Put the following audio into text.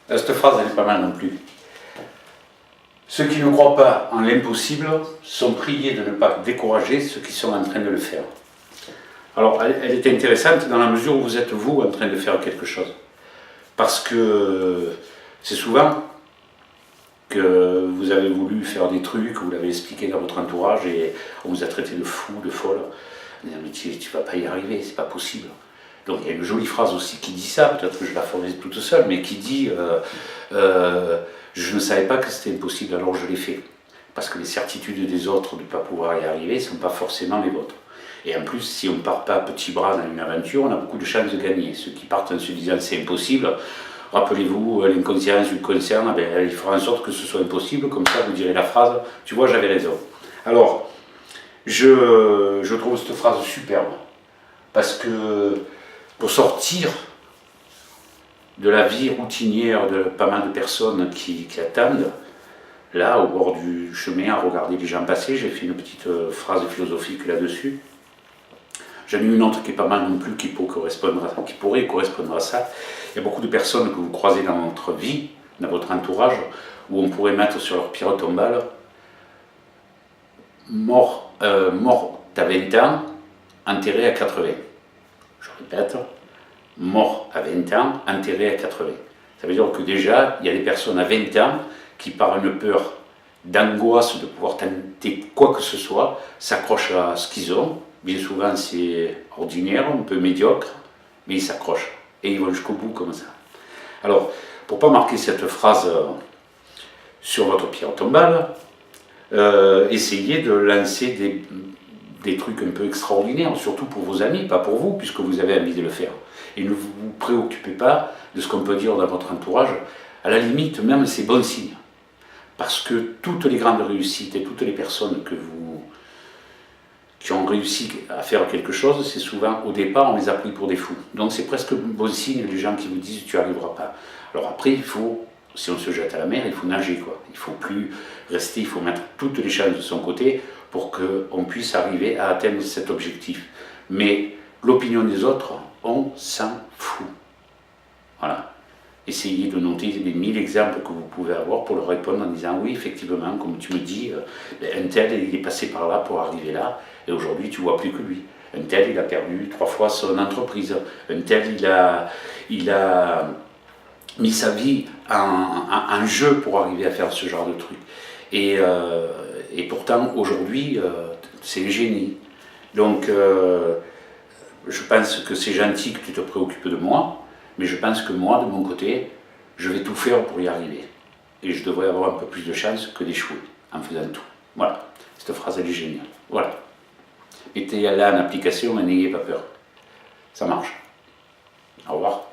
Cette phrase, elle est pas mal non plus. Ceux qui ne croient pas en l'impossible sont priés de ne pas décourager ceux qui sont en train de le faire. Alors, elle est intéressante dans la mesure où vous êtes, vous, en train de faire quelque chose. Parce que c'est souvent que vous avez voulu faire des trucs, vous l'avez expliqué dans votre entourage et on vous a traité de fou, de folle. Mais tu ne vas pas y arriver, c'est pas possible. Donc il y a une jolie phrase aussi qui dit ça, peut-être que je la formule toute seule, mais qui dit je ne savais pas que c'était impossible, alors je l'ai fait. Parce que les certitudes des autres de ne pas pouvoir y arriver ne sont pas forcément les vôtres. Et en plus, si on ne part pas à petits bras dans une aventure, on a beaucoup de chances de gagner. Ceux qui partent en se disant c'est impossible, rappelez-vous, l'inconscient, le subconscient, il fera en sorte que ce soit impossible, comme ça vous direz la phrase, tu vois, j'avais raison. Alors, je trouve cette phrase superbe, parce que pour sortir de la vie routinière de pas mal de personnes qui attendent, là, au bord du chemin, à regarder les gens passer, j'ai fait une petite phrase philosophique là-dessus. J'en ai une autre qui est pas mal non plus, qui pourrait correspondre à ça. Il y a beaucoup de personnes que vous croisez dans votre vie, dans votre entourage, où on pourrait mettre sur leur pierre tombale mort à 20 ans, enterré à 80. Je répète, mort à 20 ans, enterré à 80. Ça veut dire que déjà, il y a des personnes à 20 ans qui, par une peur d'angoisse de pouvoir tenter quoi que ce soit, s'accrochent à ce qu'ils ont. Bien souvent, c'est ordinaire, un peu médiocre, mais ils s'accrochent. Et ils vont jusqu'au bout comme ça. Alors, pour ne pas marquer cette phrase sur votre pierre tombale, essayez de lancer des trucs un peu extraordinaires, surtout pour vos amis, pas pour vous, puisque vous avez envie de le faire. Et ne vous préoccupez pas de ce qu'on peut dire dans votre entourage. À la limite, même, c'est bon signe. Parce que toutes les grandes réussites et toutes les personnes qui ont réussi à faire quelque chose, c'est souvent, au départ, on les a pris pour des fous. Donc c'est presque bon signe, les gens qui vous disent « tu n'y arriveras pas ». Alors après, il faut, si on se jette à la mer, il faut nager, quoi. Il ne faut plus rester, il faut mettre toutes les chances de son côté pour qu'on puisse arriver à atteindre cet objectif. Mais l'opinion des autres, on s'en fout. Voilà. Essayez de noter les 1000 exemples que vous pouvez avoir pour leur répondre en disant oui, effectivement, comme tu me dis, un tel il est passé par là pour arriver là, et aujourd'hui tu ne vois plus que lui. Un tel il a perdu 3 fois son entreprise. Un tel il a mis sa vie en jeu pour arriver à faire ce genre de truc. Et pourtant aujourd'hui c'est un génie. Donc je pense que c'est gentil que tu te préoccupes de moi. Mais je pense que moi, de mon côté, je vais tout faire pour y arriver. Et je devrais avoir un peu plus de chance que d'échouer en faisant tout. Voilà. Cette phrase, elle est géniale. Voilà. Mettez-la en application et n'ayez pas peur. Ça marche. Au revoir.